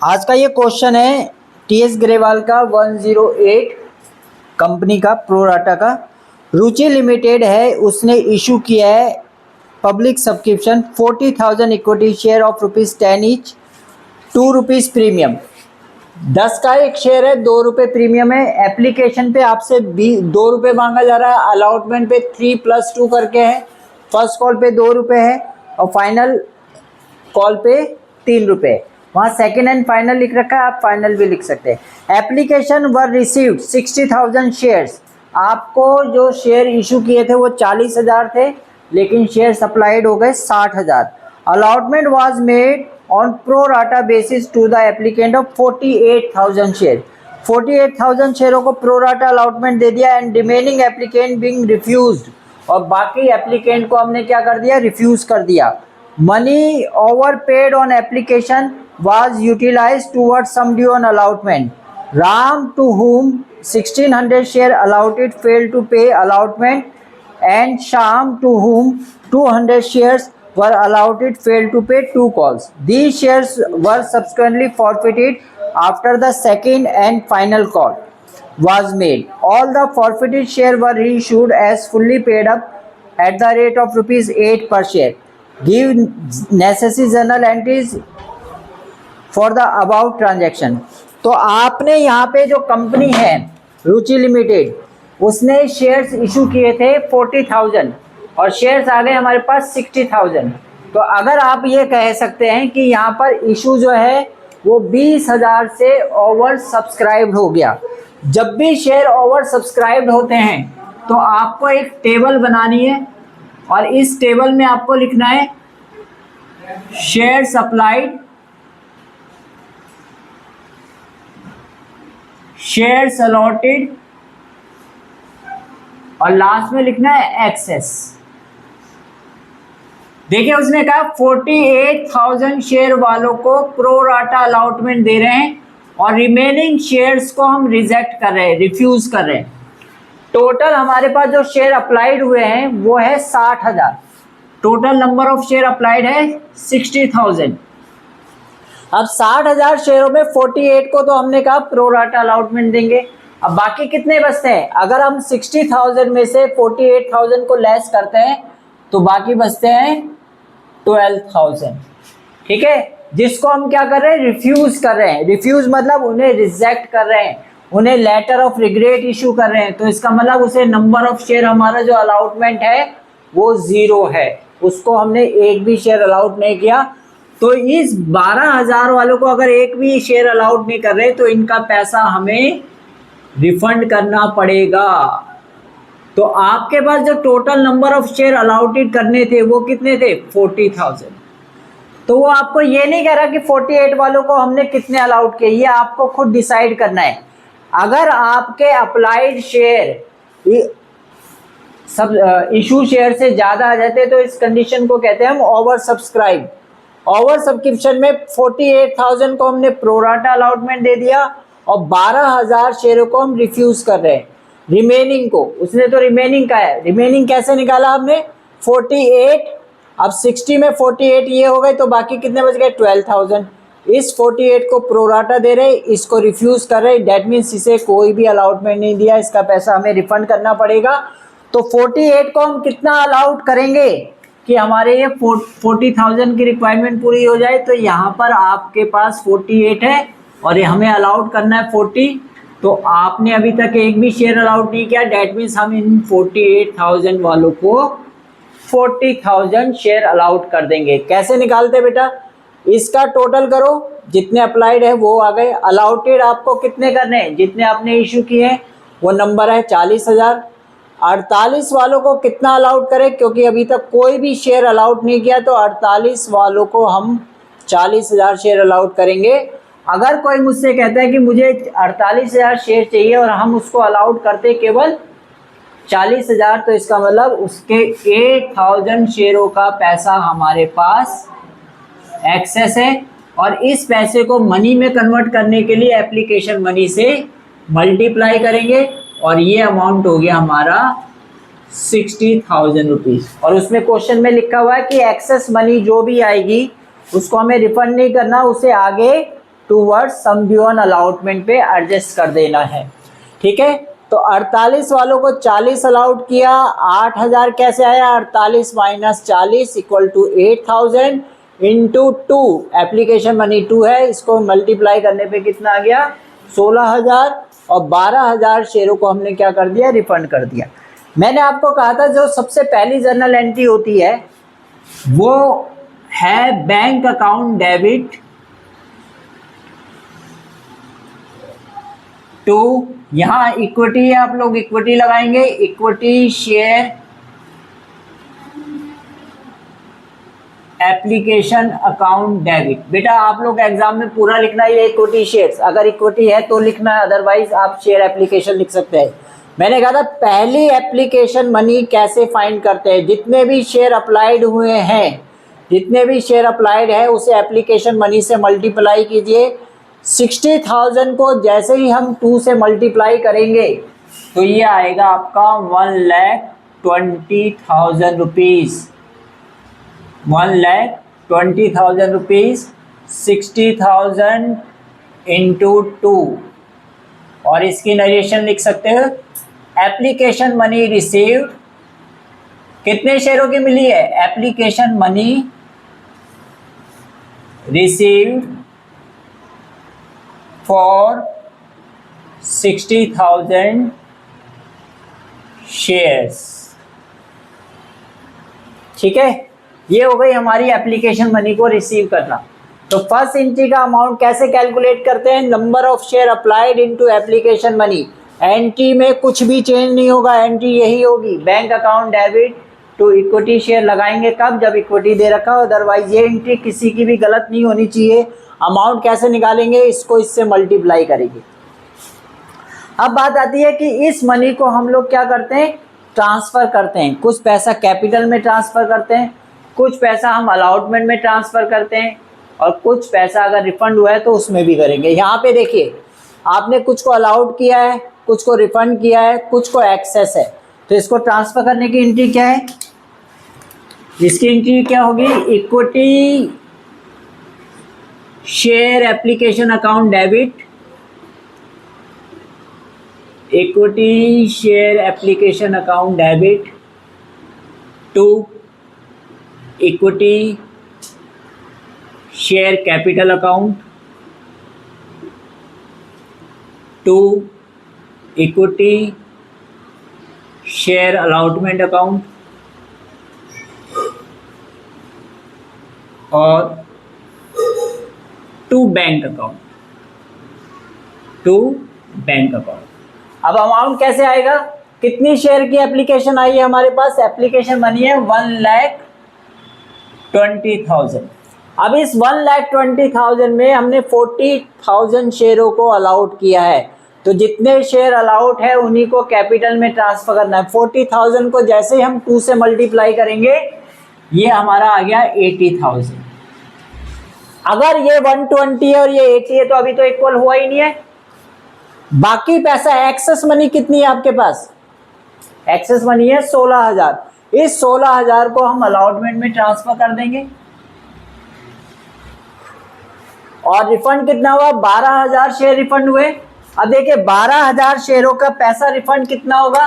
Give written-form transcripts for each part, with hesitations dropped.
आज का ये क्वेश्चन है टीएस ग्रेवाल का 108 कंपनी का प्रोराटा का। रुचि लिमिटेड है, उसने इशू किया है public subscription 40,000 equity share of ₹10 each, ₹2 premium. 10 का एक शेयर है, ₹2 प्रीमियम है। एप्लीकेशन पे आपसे ₹2 मांगा जा रहा है, अलॉटमेंट पे 3+2 करके है। फर्स्ट कॉल पे ₹2 है और फाइनल कॉल पे ₹3। वहाँ सेकेंड एंड फाइनल लिख रखा है, आप फाइनल भी लिख सकते हैं। एप्लीकेशन वर रिसीव्ड 60,000 शेयर्स। आपको जो शेयर इशू किए थे वो 40,000 थे, लेकिन शेयर सप्लाइड हो गए 60,000। Allotment was made on pro rata basis to the applicant of 48,000 share. 48,000 शेयरों को प्रो राटा अलॉटमेंट दे दिया and remaining applicant being refused, और बाकी एप्लीकेंट को हमने क्या कर दिया, रिफ्यूज कर दिया। Money over paid on application was utilized towards sum due on allotment. Ram, to whom 1,600 share allotted, failed to pay allotment, and Sham, to whom 200 shares were allotted, failed to pay 2 calls. These shares were subsequently forfeited after the second and final call was made. All the forfeited shares were reissued as fully paid up at the rate of ₹8 per share. Give necessary journal entries for the above transaction. तो आपने यहाँ पे जो company है रुचि limited, उसने shares issue किए थे 40,000 और शेयर्स आ गए हमारे पास 60,000। तो अगर आप ये कह सकते हैं कि यहाँ पर इशू जो है वो 20,000 से ओवर सब्सक्राइब्ड हो गया। जब भी शेयर ओवर सब्सक्राइब्ड होते हैं तो आपको एक टेबल बनानी है और इस टेबल में आपको लिखना है शेयर सप्लाइड, शेयर्स अलॉटेड और लास्ट में लिखना है एक्सेस। देखिए उसने कहा 48,000 शेयर वालों को प्रो राटा अलॉटमेंट दे रहे हैं और रिमेनिंग शेयर्स को हम रिजेक्ट कर रहे हैं, रिफ्यूज कर रहे हैं। टोटल हमारे पास जो शेयर अप्लाइड हुए हैं वो है 60,000। Total number of share applied है 60,000। अब 60,000 शेयरों में 48 को तो हमने कहा प्रो राटा अलॉटमेंट देंगे। अब बाकी कितने बचते हैं? अगर हम 60,000 में से 48,000 को लेस करते हैं तो बाकी बचते हैं 12,000। ठीक है, जिसको हम क्या कर रहे हैं, रिफ्यूज कर रहे हैं। रिफ्यूज मतलब उन्हें रिजेक्ट कर रहे हैं, उन्हें लेटर ऑफ रिग्रेट इशू कर रहे हैं। तो इसका मतलब उसे नंबर ऑफ शेयर हमारा जो अलॉटमेंट है वो 0 है, उसको हमने एक भी शेयर अलाउट नहीं किया। तो इस 12,000 वालों को अगर एक भी शेयर अलाउड नहीं कर रहे तो इनका पैसा हमें रिफंड करना पड़ेगा। तो आपके पास जो total number of share allotted करने थे वो कितने थे, 40,000। तो वो आपको ये नहीं कह रहा कि 48 वालों को हमने कितने अलाउड किए, ये आपको खुद डिसाइड करना है। अगर आपके अप्लाइड शेयर सब इशू शेयर से ज़्यादा आ जाते तो इस कंडीशन को कहते हैं हम ओवर सब्सक्राइब। ओवर सब्सक्रिप्शन में 48,000 को हमने प्रोराटा अलॉटमेंट दे दिया और 12,000 शेयरों को हम रिफ्यूज कर रहे हैं। रिमेनिंग को उसने तो रिमेनिंग का है, रिमेनिंग कैसे निकाला हमने, 48। अब 60 में 48 ये हो गए तो बाकी कितने बच गए, 12,000। इस 48 को प्रोराटा दे रहे, इसको रिफ्यूज कर रहे, डेट मीन्स इसे कोई भी अलॉटमेंट नहीं दिया, इसका पैसा हमें रिफंड करना पड़ेगा। तो 48 को हम कितना अलाउट करेंगे कि हमारे ये 40,000 की रिक्वायरमेंट पूरी हो जाए। तो यहाँ पर आपके पास 48 है और ये हमें अलाउट करना है 40। तो आपने अभी तक एक भी शेयर अलाउट नहीं किया, डेट मीन्स हम इन 48,000 वालों को 40,000 शेयर अलाउट कर देंगे। कैसे निकालते बेटा, इसका टोटल करो, जितने अप्लाइड है वो आ गए। अलाउटेड आपको कितने करने हैं, जितने आपने इशू किए हैं वो नंबर है 40,000। 48 वालों को कितना अलाउट करें, क्योंकि अभी तक कोई भी शेयर अलाउट नहीं किया, तो 48 वालों को हम 40,000 शेयर अलाउट करेंगे। अगर कोई मुझसे कहता है कि मुझे 48,000 शेयर चाहिए और हम उसको अलाउट करते केवल 40,000, तो इसका मतलब उसके 8,000 शेयरों का पैसा हमारे पास एक्सेस है और इस पैसे को मनी में कन्वर्ट करने के लिए एप्लीकेशन मनी से मल्टीप्लाई करेंगे और ये अमाउंट हो गया हमारा 60,000 रुपीज़। और उसमें क्वेश्चन में लिखा हुआ है कि एक्सेस मनी जो भी आएगी उसको हमें रिफंड नहीं करना, उसे आगे टूवर्ड्स सम गिवन अलॉटमेंट पे एडजस्ट कर देना है। ठीक है, तो 48 वालों को 40 अलाउट किया, 8000 कैसे आया, 48 minus 40 equal to 8000 into 2, application money 2 है, इसको मल्टीप्लाई करने पे कितना आ गया 16000, और 12000 शेयरों को हमने क्या कर दिया, रिफंड कर दिया। मैंने आपको कहा था जो सबसे पहली जर्नल एंट्री होती है वो है बैंक अकाउंट डेबिट टू, यहां इक्विटी है, आप लोग इक्विटी लगाएंगे, equity share application account debit. बेटा आप लोग एग्जाम में पूरा लिखना है इक्विटी शेयर्स, अगर इक्विटी है तो लिखना है, अदरवाइज आप शेयर एप्लीकेशन लिख सकते हैं। मैंने कहा था पहली एप्लीकेशन मनी कैसे फाइंड करते हैं, जितने भी शेयर अप्लाइड हुए हैं, जितने भी शेयर अप्लाइड है उसे एप्लीकेशन मनी से मल्टीप्लाई कीजिए। 60,000 को जैसे ही हम 2 से मल्टीप्लाई करेंगे तो ये आएगा आपका 1,20,000 रुपीज़, 1,20,000 रुपीज़, 60,000 इंटू 2, और इसकी नरेशन लिख सकते हो, एप्लीकेशन मनी रिसीव्ड कितने शेयरों की मिली है, application money received for 60,000 shares. ठीक है, ये हो गई हमारी एप्लीकेशन मनी को रिसीव करना। तो फर्स्ट एंट्री का अमाउंट कैसे कैलकुलेट करते हैं, number of share applied into application money. Entry में कुछ भी चेंज नहीं होगा, एंट्री यही होगी, bank account debit to equity share लगाएंगे कब, जब इक्विटी दे रखा हो, अदरवाइज ये एंट्री किसी की भी गलत नहीं होनी चाहिए। अमाउंट कैसे निकालेंगे, इसको इससे मल्टीप्लाई करेंगे। अब बात आती है कि इस मनी को हम लोग क्या करते हैं, ट्रांसफर करते हैं, कुछ पैसा कैपिटल में ट्रांसफर करते हैं, कुछ पैसा हम अलॉटमेंट में ट्रांसफर करते हैं, और कुछ पैसा अगर रिफंड हुआ है तो उसमें भी करेंगे। यहाँ पे देखिए आपने कुछ को अलाउड किया है, कुछ को रिफंड किया है, कुछ को एक्सेस है, तो इसको ट्रांसफर करने की एंट्री क्या है, इसकी एंट्री क्या होगी, equity share application account debit, equity share application account debit to equity share capital account to equity share allotment account, और to bank account, to bank account. अब अमाउंट कैसे आएगा, कितनी शेयर की एप्लीकेशन आई है हमारे पास, एप्लीकेशन मनी है 1,20,000। अब इस 1,20,000 में हमने 40,000 शेयरों को अलाउट किया है, तो जितने शेयर अलाउट है उन्हीं को कैपिटल में ट्रांसफर करना है। 40,000 को जैसे ही हम 2 से मल्टीप्लाई करेंगे ये हमारा आ गया 80,000। अगर ये 120 है और ये 80 है तो अभी तो इक्वल हुआ ही नहीं है। बाकी पैसा एक्सेस मनी कितनी है आपके पास, एक्सेस मनी है 16,000। इस 16,000 को हम अलॉटमेंट में ट्रांसफर कर देंगे, और रिफंड कितना हुआ, 12,000 शेयर रिफंड हुए। अब देखिए 12,000 शेयरों का पैसा रिफंड कितना होगा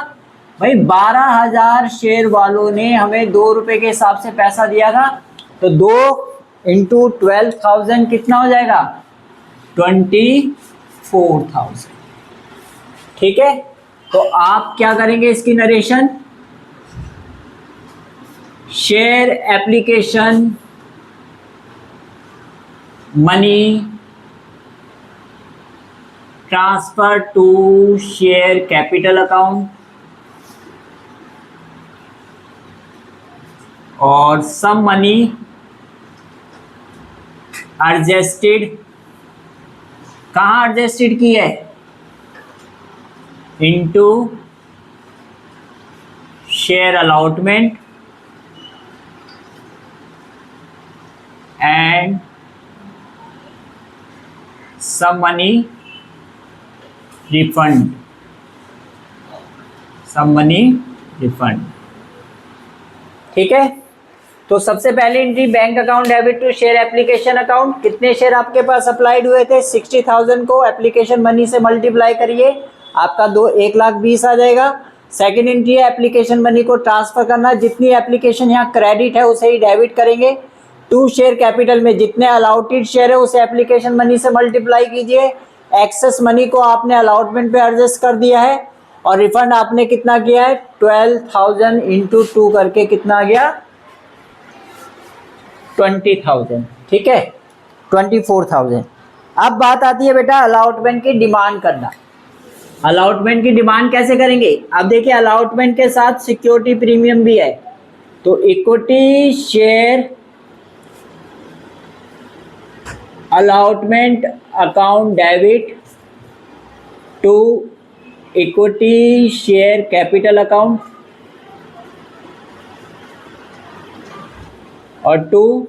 भाई, 12,000 शेयर वालों ने हमें 2 रुपए के हिसाब से पैसा दिया था, तो 2 इंटू 12,000 कितना हो जाएगा, 24,000। ठीक है, तो आप क्या करेंगे इसकी narration, share application money transfer to share capital account और सम मनी एडजस्टेड, कहाँ एडजस्टेड की है, into share allotment and some money refund, some money refund. ठीक है, तो सबसे पहले entry bank account debit to share application account, कितने शेयर आपके पास अप्लाइड हुए थे 60,000 को एप्लीकेशन मनी से मल्टीप्लाई करिए, आपका 1,20,000 आ जाएगा। सेकंड एंट्री है एप्लीकेशन मनी को ट्रांसफर करना, जितनी एप्लीकेशन यहाँ क्रेडिट है उसे ही डेबिट करेंगे। टू शेयर कैपिटल में जितने अलाउटेड शेयर है उसे एप्लीकेशन मनी से मल्टीप्लाई कीजिए। एक्सेस मनी को आपने अलाउटमेंट पे एडजस्ट कर दिया है और रिफंड आपने कितना किया है 12,000 इंटू 2 करके कितना आ गया 20,000, ठीक है 24,000। अब बात आती है बेटा अलाउटमेंट की डिमांड करना। अलाउटमेंट की डिमांड कैसे करेंगे? अब देखिए अलाउटमेंट के साथ सिक्योरिटी प्रीमियम भी है, तो equity share allotment account debit to equity share capital account और टू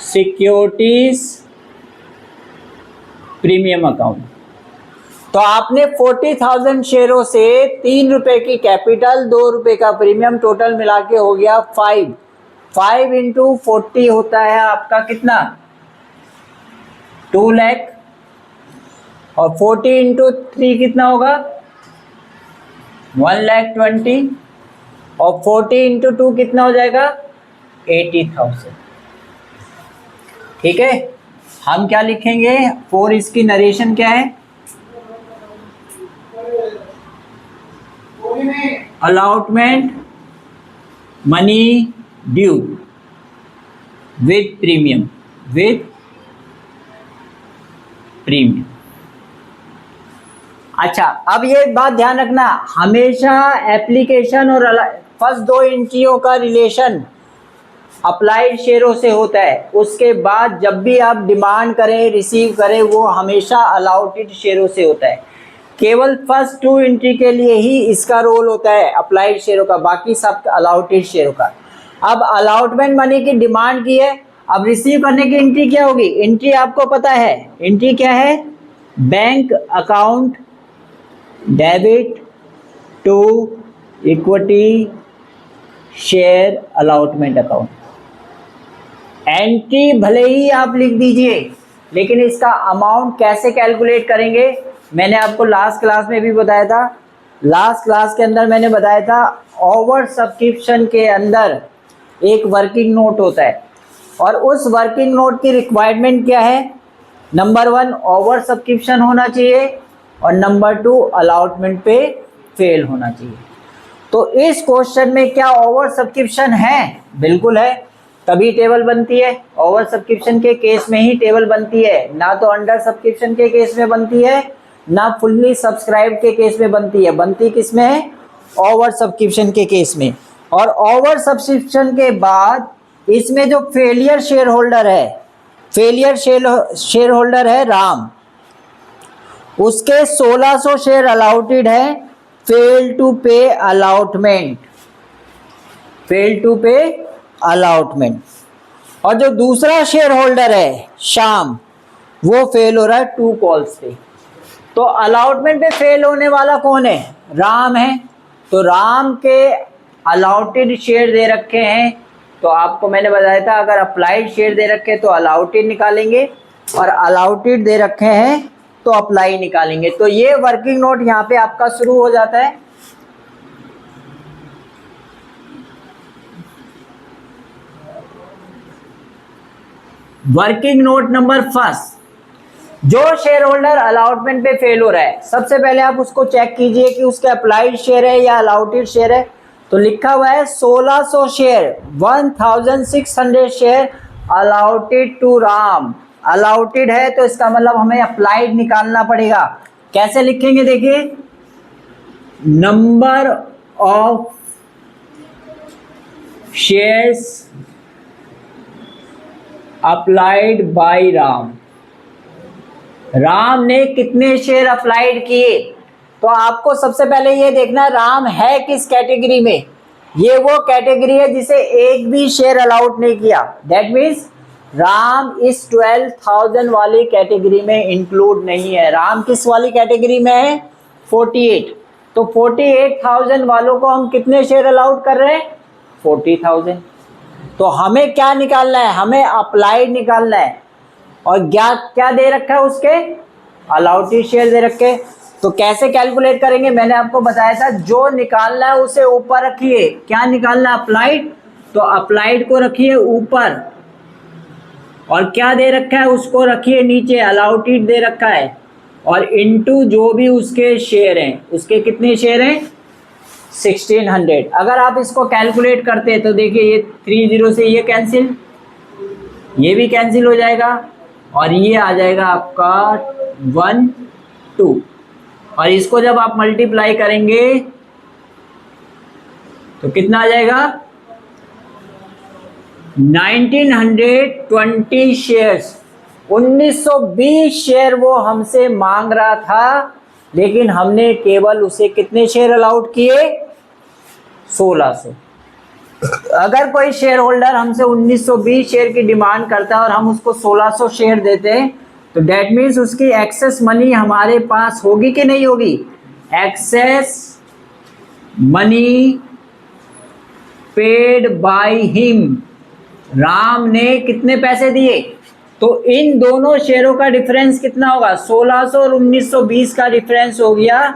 सिक्योरिटीज प्रीमियम अकाउंट। तो आपने 40,000 शेयरों से 3 रुपए की कैपिटल 2 रुपए का प्रीमियम टोटल मिला के हो गया 5 इंटू 40 होता है आपका कितना 2 लाख और 40 इंटू 3 कितना होगा 1,20,000 और 40 इंटू 2 कितना हो जाएगा 80,000। ठीक है, हम क्या लिखेंगे फॉर इसकी नरेशन क्या है allotment money due with premium अच्छा, अब ये बात ध्यान रखना हमेशा एप्लीकेशन और फर्स्ट 2 एंट्रियों का रिलेशन अप्लाइड शेयरों से होता है, उसके बाद जब भी आप डिमांड करें रिसीव करें वो हमेशा अलाउटेड शेयरों से होता है। केवल फर्स्ट 2 एंट्री के लिए ही इसका रोल होता है अप्लाइड शेयरों का, बाकी सब अलाउटेड शेयरों का। अब अलाउटमेंट मनी की डिमांड की है, अब रिसीव करने की एंट्री क्या होगी? एंट्री आपको पता है, एंट्री क्या है bank account debit to equity share allotment account. Entry भले ही आप लिख दीजिए लेकिन इसका अमाउंट कैसे कैलकुलेट करेंगे मैंने आपको लास्ट क्लास में भी बताया था। लास्ट क्लास के अंदर मैंने बताया था ओवर सब्सक्रिप्शन के अंदर एक वर्किंग नोट होता है और उस वर्किंग नोट की रिक्वायरमेंट क्या है, नंबर 1 ओवर सब्सक्रिप्शन होना चाहिए और नंबर 2 अलॉटमेंट पे फेल होना चाहिए। तो इस क्वेश्चन में क्या ओवर सब्सक्रिप्शन है? बिल्कुल है, तभी टेबल बनती है। ओवर सब्सक्रिप्शन के केस में ही टेबल बनती है, ना तो अंडर सब्सक्रिप्शन के केस में बनती है ना फुल्ली सब्सक्राइब के केस में बनती है। बनती किस में है? ओवर सब्सक्रिप्शन के केस में। और ओवर सब्सक्रिप्शन के बाद इसमें जो फेलियर शेयर होल्डर है, फेलियर शेयर होल्डर है राम, उसके 1600 शेयर अलाउटेड है फेल टू पे अलॉटमेंट, फेल टू पे अलॉटमेंट। और जो दूसरा शेयर होल्डर है श्याम, वो फेल हो रहा है 2 कॉल्स पे। तो अलॉटमेंट पे फेल होने वाला कौन है? राम है। तो राम के अलाउटेड शेयर दे रखे हैं, तो आपको मैंने बताया था अगर अप्लाइड शेयर दे रखे हैं तो अलाउटेड निकालेंगे और अलाउटेड दे रखे हैं तो अप्लाई निकालेंगे। तो ये वर्किंग नोट यहाँ पे आपका शुरू हो जाता है। वर्किंग नोट नंबर फर्स्ट, जो शेयर होल्डर अलॉटमेंट पे फेल हो रहा है सबसे पहले आप उसको चेक कीजिए कि उसके अप्लाइड शेयर है या अलाउटेड शेयर है। तो लिखा हुआ है 1600 share 1600 share allotted to Ram. Allotted है तो इसका मतलब हमें अप्लाइड निकालना पड़ेगा। कैसे लिखेंगे देखिए, number of shares applied by Ram. Ram ने कितने शेयर अप्लाइड किए? तो आपको सबसे पहले ये देखना राम है किस कैटेगरी में। ये वो कैटेगरी है जिसे एक भी शेयर अलाउड नहीं किया। दैट मीन्स राम इस 12,000 वाली कैटेगरी में इंक्लूड नहीं है। राम किस वाली कैटेगरी में है? 48। तो 48,000 वालों को हम कितने शेयर अलाउड कर रहे हैं? 40,000। तो हमें क्या निकालना है, हमें अप्लाइड निकालना है। और क्या दे रखा है उसके, अलाउटेड शेयर दे रखे। तो कैसे कैलकुलेट करेंगे, मैंने आपको बताया था, जो निकालना है उसे ऊपर रखिए। क्या निकालना है, अप्लाइड, तो अप्लाइड को रखिए ऊपर, और क्या दे रखा है उसको रखिए नीचे, अलाउटेड दे रखा है, और इनटू जो भी उसके शेयर हैं, उसके कितने शेयर हैं 1600। अगर आप इसको कैलकुलेट करते हैं तो देखिए ये 30 से ये कैंसिल, ये भी कैंसिल हो जाएगा, और ये आ जाएगा आपका 12, और इसको जब आप मल्टीप्लाई करेंगे तो कितना आ जाएगा 1920 शेयर्स। 1920 शेयर वो हमसे मांग रहा था, लेकिन हमने केवल उसे कितने शेयर अलाउड किए, 1600। अगर कोई शेयर होल्डर हमसे 1920 शेयर की डिमांड करता है और हम उसको 1600 शेयर देते हैं, तो डेट मीन्स उसकी एक्सेस मनी हमारे पास होगी कि नहीं होगी। Excess money paid by him, Ram ने कितने पैसे दिए, तो इन दोनों शेयरों का डिफरेंस कितना होगा, 1600 और 1920 का डिफरेंस हो गया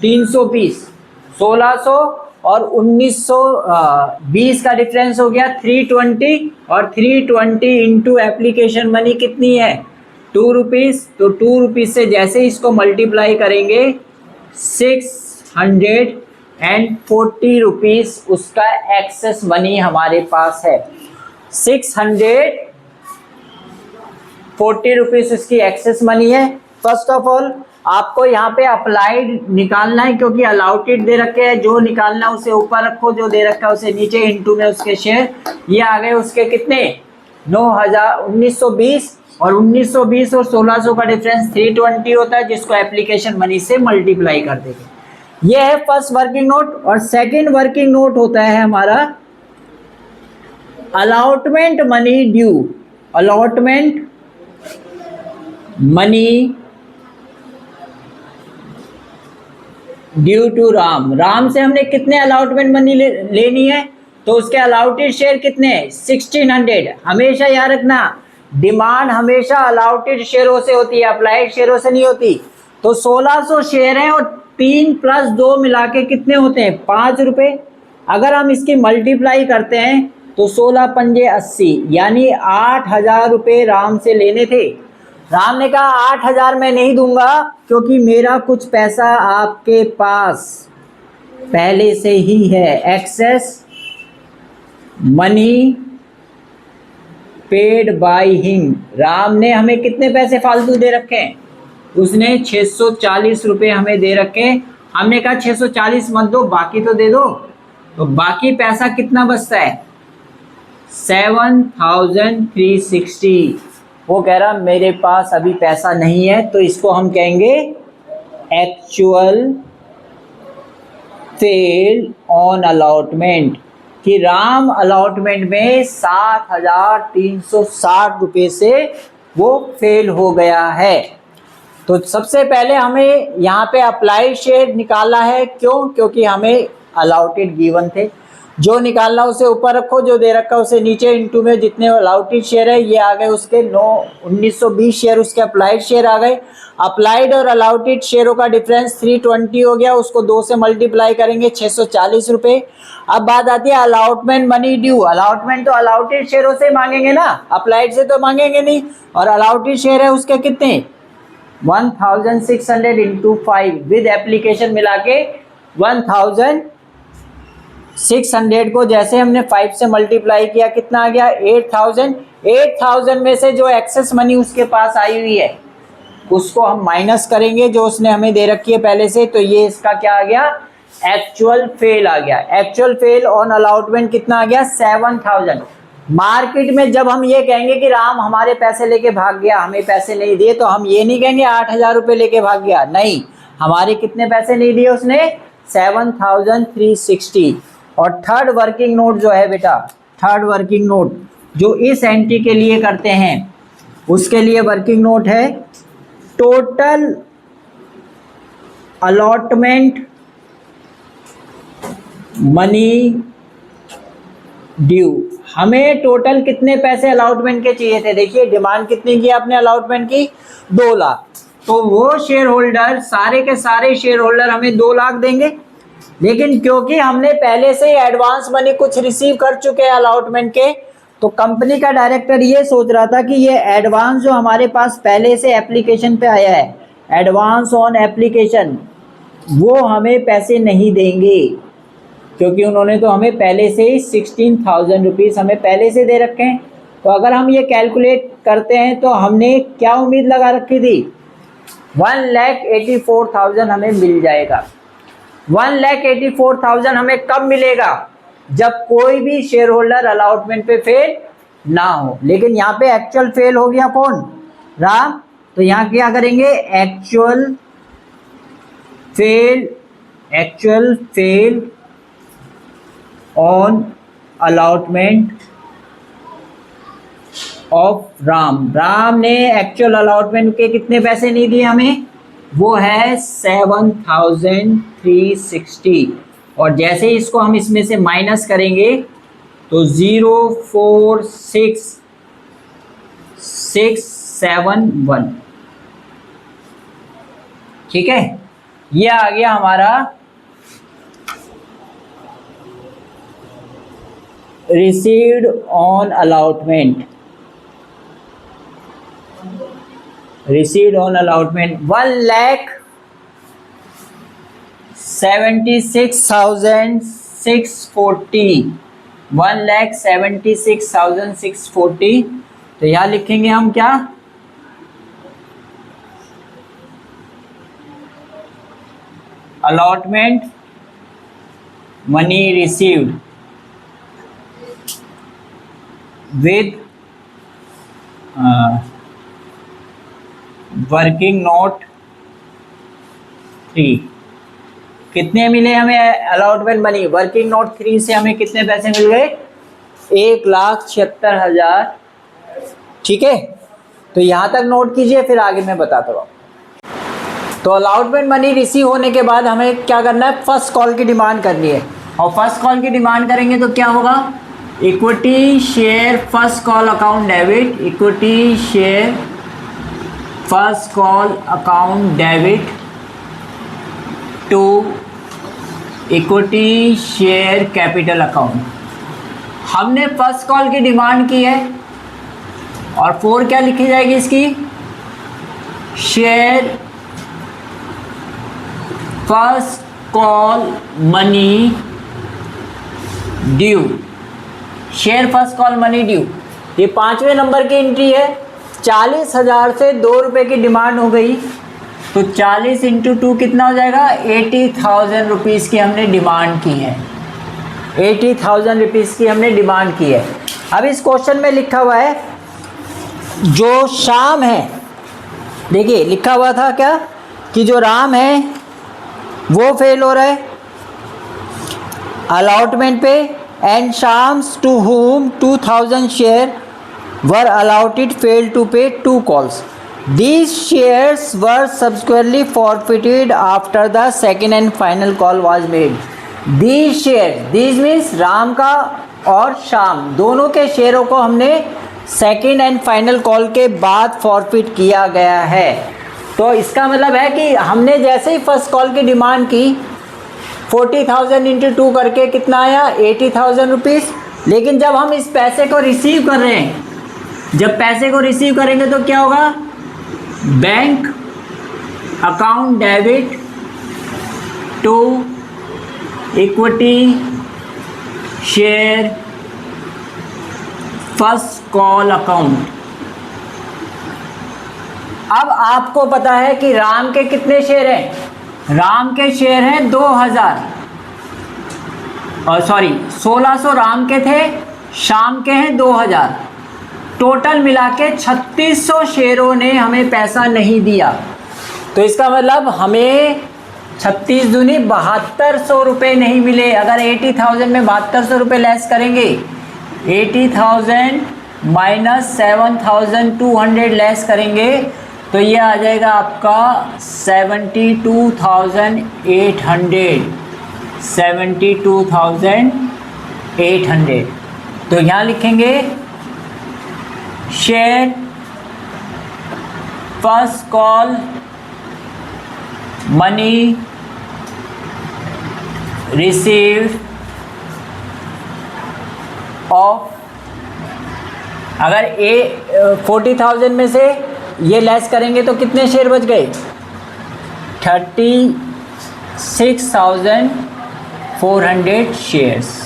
320। 1600 और 1920 का डिफरेंस हो गया 320, और 320 इंटू एप्लीकेशन मनी कितनी है 2 रुपीज़। तो 2 रुपीज़ से जैसे इसको मल्टीप्लाई करेंगे 640 रुपीज़ उसका एक्सेस मनी हमारे पास है। 640 रुपीज़ उसकी एक्सेस मनी है। फर्स्ट ऑफ ऑल आपको यहाँ पे अप्लाइड निकालना है, क्योंकि अलाउटेड दे रखे हैं, जो निकालना है उसे ऊपर रखो, जो दे रखा है उसे नीचे, इनटू में उसके शेयर। ये आ गए उसके कितने 1920, और 1920 और 1600 का डिफरेंस 320 होता है, जिसको एप्लीकेशन मनी से मल्टीप्लाई कर देंगे। ये है फर्स्ट वर्किंग नोट। और सेकेंड वर्किंग नोट होता है हमारा allotment money due. Allotment money due to Ram. Ram से हमने कितने अलॉटमेंट मनी लेनी है, तो उसके अलाउटेड शेयर कितने 1600। हमेशा याद रखना, डिमांड हमेशा अलाउटेड शेयरों से होती है, अप्लाइड शेयरों से नहीं होती। तो 1600 शेयर हैं, और 3 + 2 मिला के कितने होते हैं 5 रुपये। अगर हम इसकी मल्टीप्लाई करते हैं तो 16 पंजे 80, यानी 8000 रुपये राम से लेने थे। राम ने कहा 8000 मैं नहीं दूंगा, क्योंकि मेरा कुछ पैसा आपके पास पहले से ही है। Excess money paid by him. Ram ने हमें कितने पैसे फालतू दे रखे हैं, उसने 640 रुपये हमें दे रखे। हमने कहा 640 मत दो, बाकी तो दे दो। तो बाकी पैसा कितना बचता है 7360। वो कह रहा मेरे पास अभी पैसा नहीं है, तो इसको हम कहेंगे एक्चुअल फेल ऑन अलॉटमेंट, कि राम अलॉटमेंट में 7360 रुपये से वो फेल हो गया है। तो सबसे पहले हमें यहाँ पे अप्लाई शेयर निकालना है। क्यों, क्योंकि हमें अलाउटेड गिवन थे। जो निकालना उसे ऊपर रखो, जो दे रखा उसे नीचे, इनटू में जितने अलाउटेड शेयर है ये आ गए उसके 1920 शेयर, उसके अप्लाइड शेयर आ गए। अप्लाइड और अलाउटेड शेयरों का डिफरेंस 320 हो गया, उसको 2 से मल्टीप्लाई करेंगे 640 रुपये। अब बात आती है अलॉटमेंट मनी ड्यू। अलॉटमेंट तो अलाउटेड शेयरों से मांगेंगे ना, अप्लाइड से तो मांगेंगे नहीं। और अलाउटेड शेयर है उसके कितने 1600 इंटू 5 विद एप्लीकेशन मिला के 1600 को जैसे हमने 5 से मल्टीप्लाई किया कितना आ गया 8000। 8000 में से जो एक्सेस मनी उसके पास आई हुई है उसको हम माइनस करेंगे, जो उसने हमें दे रखी है पहले से। तो ये इसका क्या आ गया एक्चुअल फेल आ गया। एक्चुअल फेल ऑन अलॉटमेंट कितना आ गया 7000। मार्केट में जब हम ये कहेंगे कि राम हमारे पैसे लेके भाग गया, हमें पैसे नहीं दिए, तो हम ये नहीं कहेंगे 8000 रुपये लेके भाग गया, नहीं, हमारे कितने पैसे नहीं दिए उसने 7360। और थर्ड वर्किंग नोट जो है बेटा, थर्ड वर्किंग नोट जो इस एंट्री के लिए करते हैं उसके लिए वर्किंग नोट है टोटल अलॉटमेंट मनी ड्यू। हमें टोटल कितने पैसे अलॉटमेंट के चाहिए थे? देखिए डिमांड कितनी की आपने अलॉटमेंट की, 2 लाख। तो वो शेयर होल्डर, सारे के सारे शेयर होल्डर हमें 2 लाख देंगे, लेकिन क्योंकि हमने पहले से ही एडवांस मनी कुछ रिसीव कर चुके हैं अलॉटमेंट के, तो कंपनी का डायरेक्टर ये सोच रहा था कि ये एडवांस जो हमारे पास पहले से एप्लीकेशन पे आया है, एडवांस ऑन एप्लीकेशन, वो हमें पैसे नहीं देंगे, क्योंकि उन्होंने तो हमें पहले से ही 16,000 रुपीज़ हमें पहले से दे रखे हैं। तो अगर हम ये कैलकुलेट करते हैं तो हमने क्या उम्मीद लगा रखी थी, 1,84,000 हमें मिल जाएगा। 1,84,000 हमें कब मिलेगा? जब कोई भी शेयर होल्डर अलॉटमेंट पे फेल ना हो। लेकिन यहाँ पे एक्चुअल फेल हो गया कौन? राम। तो यहाँ क्या करेंगे, actual fell on allotment of Ram. Ram ने एक्चुअल अलॉटमेंट के कितने पैसे नहीं दिए हमें, वो है 7,360। और जैसे ही इसको हम इसमें से माइनस करेंगे तो 046,671, ठीक है। ये आ गया हमारा रिसीव्ड ऑन अलॉटमेंट। 1,76,640, 1,76,640। तो यहाँ लिखेंगे हम क्या, allotment money received with working note 3। कितने मिले हमें अलॉटमेंट मनी? वर्किंग नोट 3 से हमें कितने पैसे मिल गए? 1,76,000, ठीक है। तो यहाँ तक नोट कीजिए, फिर आगे मैं बताता हूँ। तो अलॉटमेंट मनी रिसीव होने के बाद हमें क्या करना है, फर्स्ट कॉल की डिमांड करनी है। और फर्स्ट कॉल की डिमांड करेंगे तो क्या होगा, equity share first call account debit, equity share first call account debit to equity share capital account. हमने फर्स्ट कॉल की डिमांड की है, और 4 क्या लिखी जाएगी इसकी, share first call money due, share first call money due. ये 5वें नंबर की एंट्री है। 40,000 से 2 रुपये की डिमांड हो गई, तो 40 × 2 कितना हो जाएगा, 80,000 रुपीज़ की हमने डिमांड की है। 80,000 रुपीज़ की हमने डिमांड की है। अब इस क्वेश्चन में लिखा हुआ है जो शाम है, देखिए लिखा हुआ था क्या कि जो राम है वो फेल हो रहा है अलॉटमेंट पे, एंड शाम्स to whom 2,000 share were allotted failed to pay 2 calls. These shares were subsequently forfeited after the second and final call was made. These shares, these means Ram का और शाम दोनों के शेयरों को हमने सेकेंड एंड फाइनल कॉल के बाद फॉरफिट किया गया है। तो इसका मतलब है कि हमने जैसे ही फर्स्ट कॉल की डिमांड की, 40,000 × 2 करके कितना आया, 80,000 रुपीज़। लेकिन जब हम इस पैसे को रिसीव कर रहे हैं, जब पैसे को रिसीव करेंगे तो क्या होगा, bank account debit to equity share first call account. अब आपको पता है कि राम के कितने शेयर हैं, राम के शेयर हैं 2,000, और सॉरी 1,600 राम के थे, शाम के हैं 2,000। टोटल मिला के 3,600 शेयरों ने हमें पैसा नहीं दिया। तो इसका मतलब हमें 36 दूनी 7,200 रुपये नहीं मिले। अगर 80,000 में 7,200 रुपये लेस करेंगे, 80,000 माइनस 7,200 लेस करेंगे, तो ये आ जाएगा आपका 72,800, 72,800। तो यहाँ लिखेंगे share first call money received of, अगर 40,000 में से ये लेस करेंगे तो कितने शेयर बच गए? 36,400 शेयर्स।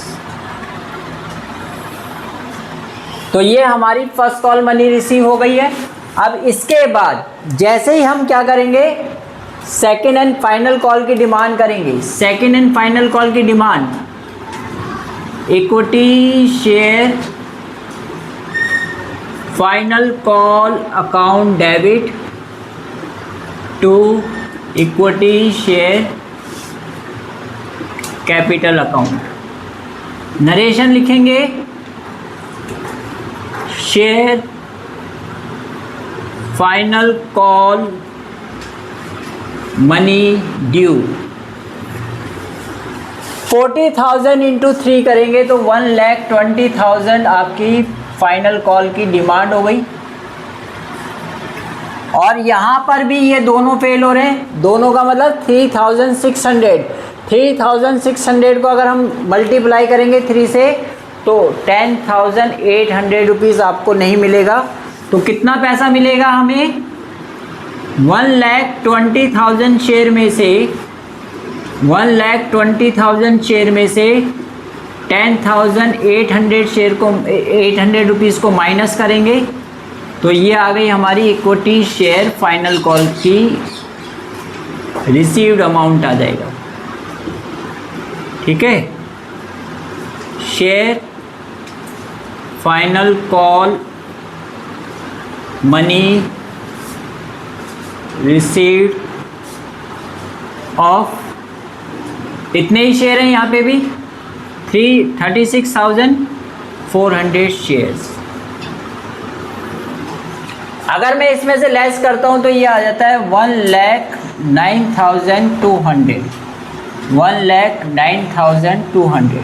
तो ये हमारी फर्स्ट कॉल मनी रिसीव हो गई है। अब इसके बाद जैसे ही हम क्या करेंगे, सेकेंड एंड फाइनल कॉल की डिमांड करेंगे। सेकेंड एंड फाइनल कॉल की demand, equity share final call account debit to equity share capital account. Narration लिखेंगे share final call money due. 40,000 into 3 करेंगे तो 1,20,000 आपकी फाइनल कॉल की डिमांड हो गई। और यहाँ पर भी ये दोनों फेल हो रहे हैं, दोनों का मतलब 3,600 को अगर हम मल्टीप्लाई करेंगे 3 से तो 10,800 रुपीज़ आपको नहीं मिलेगा। तो कितना पैसा मिलेगा हमें? 1,20,000 शेयर में से 1,20,000 शेयर में से 10,800 शेयर को 800 रुपीज़ को माइनस करेंगे तो ये आ गई हमारी इक्विटी शेयर फाइनल कॉल की रिसीव्ड अमाउंट आ जाएगा। ठीक है, share final call money received of, इतने ही शेयर हैं यहाँ पे भी 36,400 शेयर्स। अगर मैं इसमें से लेस करता हूँ तो ये आ जाता है 1,09,200। 1,09,200।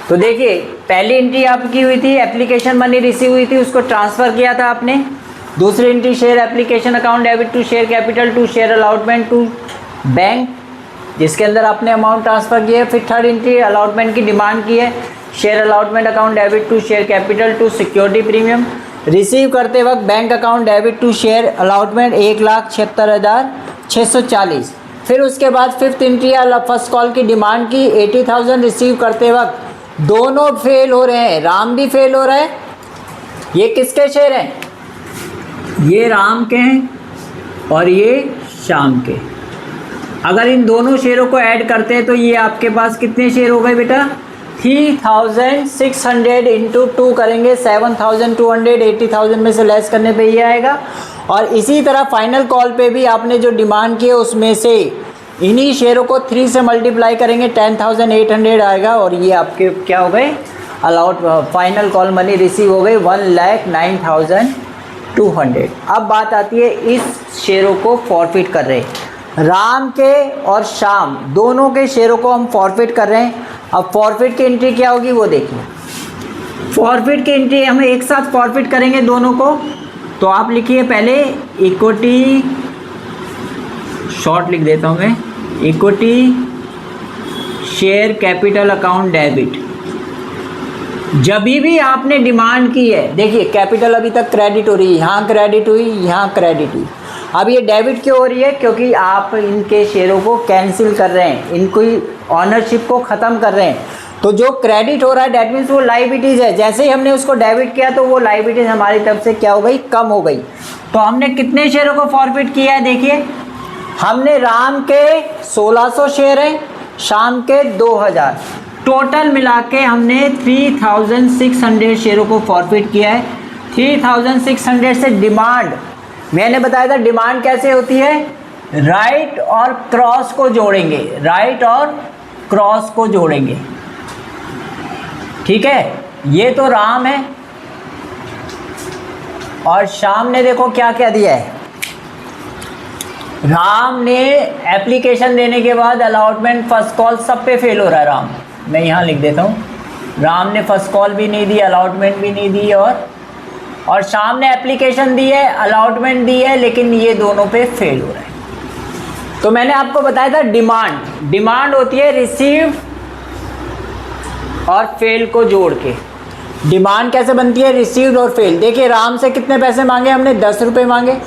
तो देखिए पहली एंट्री आपकी हुई थी, एप्लीकेशन मनी रिसीव हुई थी, उसको ट्रांसफ़र किया था आपने। दूसरी entry share application account debit to share capital to share allotment to bank, जिसके अंदर आपने अमाउंट ट्रांसफ़र किया है। फिर थर्ड एंट्री अलॉटमेंट की डिमांड की है, share allotment account debit to share capital to security premium. Receive करते वक्त bank account debit to share allotment 1,76,640। फिर उसके बाद फिफ्थ एंट्री फर्स्ट कॉल की डिमांड की 80,000 रिसीव करते वक्त दोनों फेल हो रहे हैं, राम भी फेल हो रहा है। ये किसके शेयर हैं? ये राम के हैं और ये श्याम के। अगर इन दोनों शेयरों को ऐड करते हैं तो ये आपके पास कितने शेयर हो गए बेटा? 3,600 इंटू 2 करेंगे 7,200, 80,000 में से लेस करने पे ये आएगा। और इसी तरह फाइनल कॉल पे भी आपने जो डिमांड की है उसमें से इन्हीं शेयरों को 3 से मल्टीप्लाई करेंगे 10,800 आएगा और ये आपके क्या हो गए? Allowed final call money receive हो गई 1,09,200। अब बात आती है इस शेयरों को फॉरफिट कर रहे हैं, राम के और श्याम दोनों के शेयरों को हम फॉरफिट कर रहे हैं। अब फॉरफिट की एंट्री क्या होगी वो देखिए। फॉरफिट की एंट्री हम एक साथ फॉरफिट करेंगे दोनों को, तो आप लिखिए पहले इक्विटी, शॉर्ट लिख देता हूँ मैं, equity share capital account debit. जब भी आपने डिमांड की है, देखिए कैपिटल अभी तक क्रेडिट हो रही है, यहाँ क्रेडिट हुई, यहाँ क्रेडिट हुई, अब ये डेबिट क्यों हो रही है? क्योंकि आप इनके शेयरों को कैंसिल कर रहे हैं, इनकी ऑनरशिप को ख़त्म कर रहे हैं। तो जो क्रेडिट हो रहा है डेट मीन्स वो लाइबिलिटीज़ है। जैसे ही हमने उसको डेबिट किया तो वो लाइबिलिटीज़ हमारी तरफ से क्या हो गई? कम हो गई। तो हमने कितने शेयरों को फॉरफिट किया है? देखिए हमने राम के 1,600 शेयर हैं, श्याम के 2,000, टोटल मिला के हमने 3,600 शेयरों को फॉरफिट किया है। 3,600 से डिमांड, मैंने बताया था डिमांड कैसे होती है, राइट और क्रॉस को जोड़ेंगे, राइट और क्रॉस को जोड़ेंगे। ठीक है, ये तो राम है और श्याम ने देखो क्या क्या दिया है। राम ने एप्लीकेशन देने के बाद अलॉटमेंट फर्स्ट कॉल सब पे फेल हो रहा है राम, मैं यहाँ लिख देता हूँ राम ने फर्स्ट कॉल भी नहीं दी, अलॉटमेंट भी नहीं दी, और शाम ने एप्लीकेशन दी है, अलॉटमेंट दी है, लेकिन ये दोनों पे फेल हो रहा है। तो मैंने आपको बताया था डिमांड होती है रिसीव और फेल को जोड़ के। डिमांड कैसे बनती है? रिसीव्ड और फेल। देखिए राम से कितने पैसे मांगे हमने? 10 रुपये मांगे।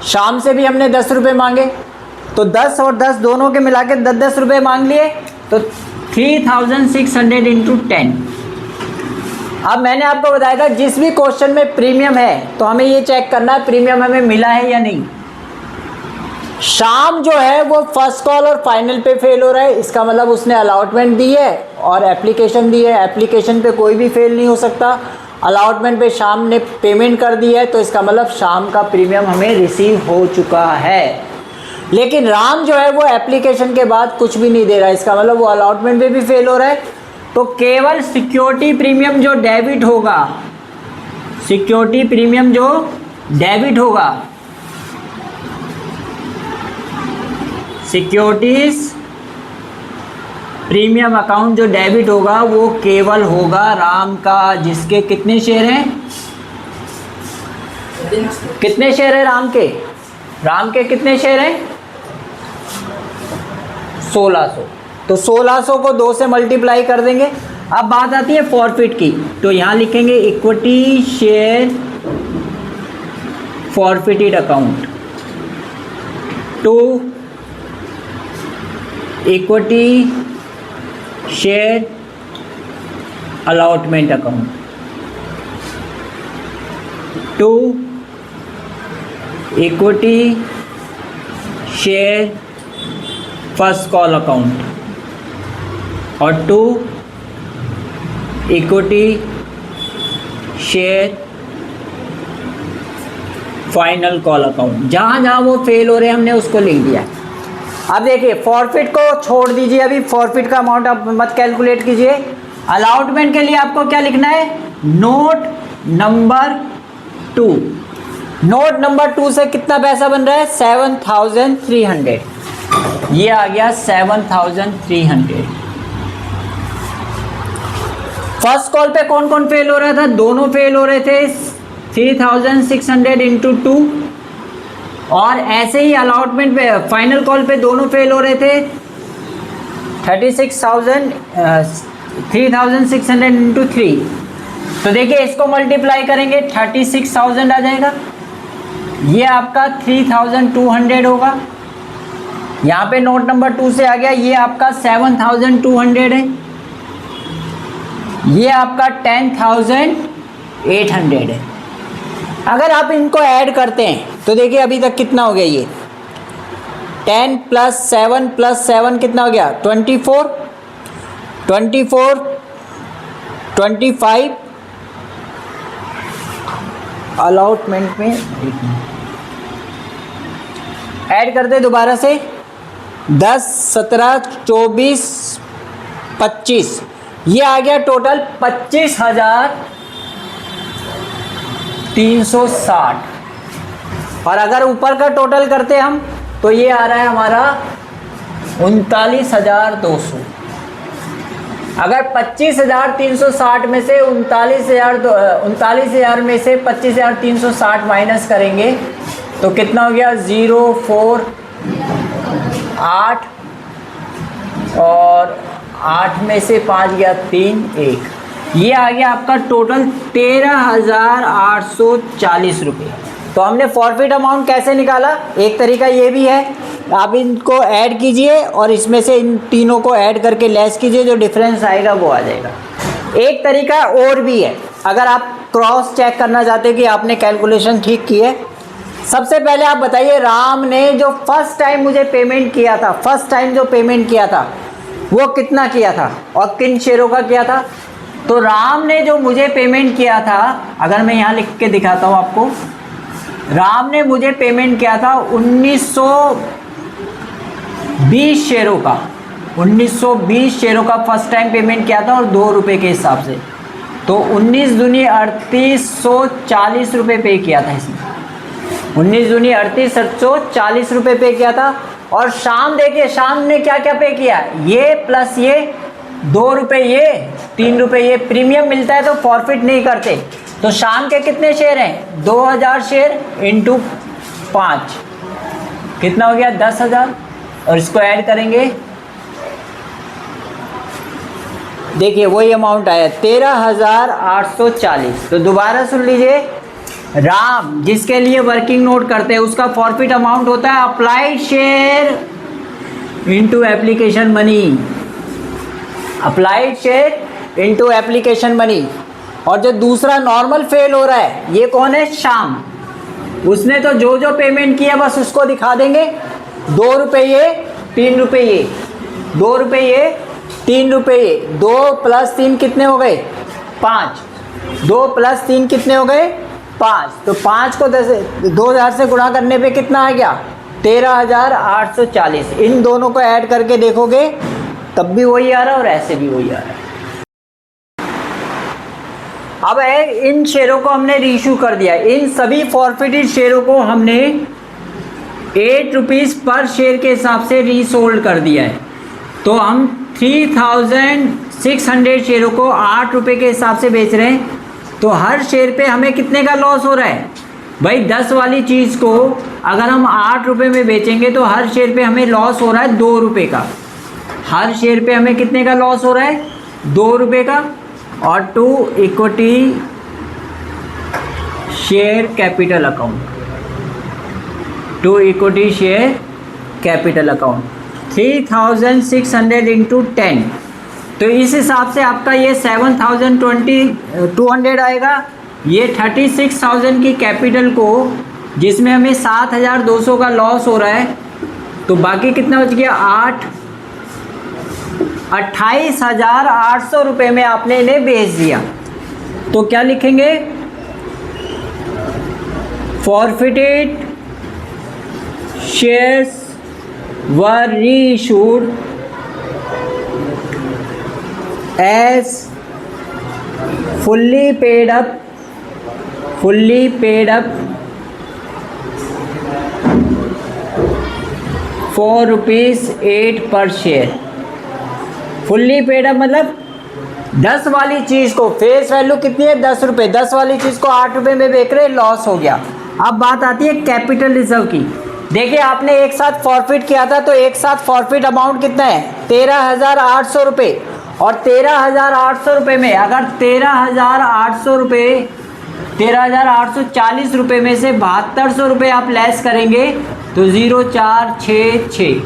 शाम से भी हमने 10 रुपये मांगे, तो 10 और 10 दोनों के मिला के 10-10 रुपये मांग लिए, तो 3600 इंटू 10। अब मैंने आपको बताया था जिस भी क्वेश्चन में प्रीमियम है तो हमें ये चेक करना है प्रीमियम हमें मिला है या नहीं। शाम जो है वो फर्स्ट कॉल और फाइनल पे फेल हो रहा है, इसका मतलब उसने अलॉटमेंट दी है और एप्लीकेशन दी है। एप्लीकेशन पे कोई भी फेल नहीं हो सकता, अलॉटमेंट पे शाम ने पेमेंट कर दी है, तो इसका मतलब शाम का प्रीमियम हमें रिसीव हो चुका है। लेकिन राम जो है वो एप्लीकेशन के बाद कुछ भी नहीं दे रहा है, इसका मतलब वो अलॉटमेंट पे भी फेल हो रहा है। तो केवल सिक्योरिटी प्रीमियम जो डेबिट होगा, सिक्योरिटी प्रीमियम जो डेबिट होगा, सिक्योरिटीज प्रीमियम अकाउंट जो डेबिट होगा वो केवल होगा राम का, जिसके कितने शेयर हैं? कितने शेयर है राम के? राम के कितने शेयर हैं? 1600। तो 1600 को 2 से मल्टीप्लाई कर देंगे। अब बात आती है फॉरफिट की, तो यहाँ लिखेंगे equity share forfeited account to equity share allotment account to equity share first call account और to equity share final call account. जहाँ जहाँ वो फेल हो रहे हैं हमने उसको लिख दिया। अब देखिए फॉरफिट को छोड़ दीजिए, अभी फॉरफिट का अमाउंट आप मत कैलकुलेट कीजिए। अलॉटमेंट के लिए आपको क्या लिखना है? Note number 2। नोट नंबर 2 से कितना पैसा बन रहा है? 7300। ये आ गया 7300। फर्स्ट कॉल पे कौन कौन फेल हो रहा था? दोनों फेल हो रहे थे, 3600 इंटू 2। और ऐसे ही अलॉटमेंट पे फाइनल कॉल पे दोनों फेल हो रहे थे, 3600 इंटू 3। तो देखिए इसको मल्टीप्लाई करेंगे 36,000 आ जाएगा, ये आपका 3200 होगा। यहाँ पे नोट नंबर 2 से आ गया, ये आपका 7200 है, ये आपका 10,800 है। अगर आप इनको ऐड करते हैं तो देखिए अभी तक कितना हो गया, ये 10 + 7 + 7 कितना हो गया? 24 25 अलॉटमेंट में ऐड करते दोबारा से 10 17 24 25, ये आ गया टोटल 25,360। और अगर ऊपर का टोटल करते हम तो ये आ रहा है हमारा 39,200। अगर 25,360 में से 39,000 में से 25,360 माइनस करेंगे तो कितना हो गया? 0 4 8 और 8 में से 5 गया 3 1, ये आ गया आपका टोटल 13,840 रुपये। तो हमने फॉरफिट अमाउंट कैसे निकाला? एक तरीका ये भी है, आप इनको ऐड कीजिए और इसमें से इन तीनों को ऐड करके लेस कीजिए, जो डिफरेंस आएगा वो आ जाएगा। एक तरीका और भी है, अगर आप क्रॉस चेक करना चाहते हैं कि आपने कैलकुलेशन ठीक की है। सबसे पहले आप बताइए राम ने जो फर्स्ट टाइम मुझे पेमेंट किया था, फर्स्ट टाइम जो पेमेंट किया था वो कितना किया था और किन शेयरों का किया था? तो राम ने जो मुझे पेमेंट किया था, अगर मैं यहाँ लिख के दिखाता हूँ आपको, राम ने मुझे पेमेंट किया था 1920 शेयरों का, 1920 शेयरों का फर्स्ट टाइम पेमेंट किया था और 2 रुपये के हिसाब से। तो 19 दूनी 3840 रुपये पे किया था इसने, 19 दूनी 3840 रुपये पे किया था। और शाम देखिए शाम ने क्या क्या पे किया, ये प्लस ये 2 रुपये ये 3 रुपये ये प्रीमियम मिलता है तो फॉरफिट नहीं करते। तो शाम के कितने शेयर हैं? 2000 शेयर इंटू 5 कितना हो गया? 10,000। और इसको ऐड करेंगे, देखिए वही अमाउंट आया 13,840। तो दोबारा सुन लीजिए, राम जिसके लिए वर्किंग नोट करते हैं उसका फॉरफिट अमाउंट होता है applied share into application money, applied share into application money. और जो दूसरा नॉर्मल फेल हो रहा है ये कौन है? श्याम। उसने तो जो जो पेमेंट किया बस उसको दिखा देंगे। 2 रुपये ये, 3 रुपये ये, 2 रुपये ये, 3 रुपये ये, 2 + 3 कितने हो गए? 5। 2 + 3 कितने हो गए? 5। तो 5 को 2000 से गुणा करने पे कितना आ गया? 13,840। इन दोनों को ऐड करके देखोगे तब भी वही आ रहा है और ऐसे भी वही आ रहा है। अब इन शेयरों को हमने रीइश्यू कर दिया। इन सभी फॉरफिटेड शेयरों को हमने 8 रुपीज़ पर शेयर के हिसाब से रीसोल्ड कर दिया है। तो हम 3600 शेयरों को 8 रुपये के हिसाब से बेच रहे हैं। तो हर शेयर पे हमें कितने का लॉस हो रहा है भाई? 10 वाली चीज़ को अगर हम 8 रुपये में बेचेंगे तो हर शेयर पे हमें लॉस हो रहा है 2 रुपये का। हर शेयर पे हमें कितने का लॉस हो रहा है? 2 रुपये का। और to equity share capital account, to equity share capital account 3600 into 10। तो इस हिसाब से आपका ये 7,200 आएगा। ये 36,000 की कैपिटल को जिसमें हमें 7,200 का लॉस हो रहा है तो बाकी कितना बच गया? 28,800 रुपये में आपने इन्हें बेच दिया। तो क्या लिखेंगे? Forfeited shares were reissued as fully paid up ₹4 पर शेयर। फुल्ली पेड अप मतलब 10 वाली चीज़ को फेस वैल्यू कितनी है? 10 रुपये। 10 वाली चीज़ को 8 रुपये में बेच रहे, लॉस हो गया। अब बात आती है कैपिटल रिजर्व की। देखिए आपने एक साथ फॉरफिट किया था तो एक साथ फॉरफिट अमाउंट कितना है? 13,800 रुपये। और 13,800 रुपये में अगर 13,840 रुपये में से 7200 रुपये आप लेस करेंगे तो 0,466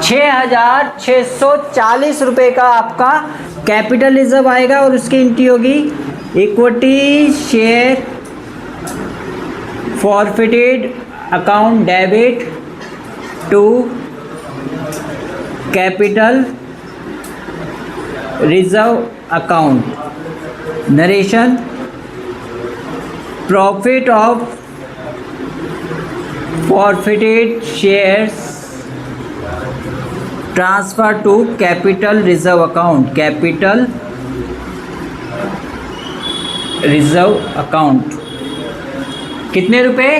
6,640 रुपये का आपका कैपिटल रिजर्व आएगा। और उसकी एंट्री होगी equity share forfeited account debit to capital reserve account. Narration profit of forfeited shares transfer to capital reserve account, capital reserve account. कितने रुपए?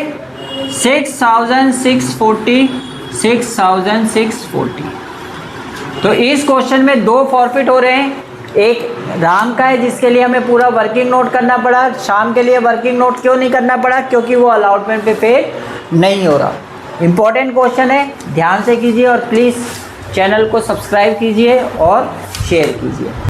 6,640। तो इस क्वेश्चन में 2 फॉरफिट हो रहे हैं। एक राम का है जिसके लिए हमें पूरा वर्किंग नोट करना पड़ा। शाम के लिए वर्किंग नोट क्यों नहीं करना पड़ा? क्योंकि वो अलॉटमेंट पे फेल नहीं हो रहा। इंपॉर्टेंट क्वेश्चन है, ध्यान से कीजिए और प्लीज़ चैनल को सब्सक्राइब कीजिए और शेयर कीजिए।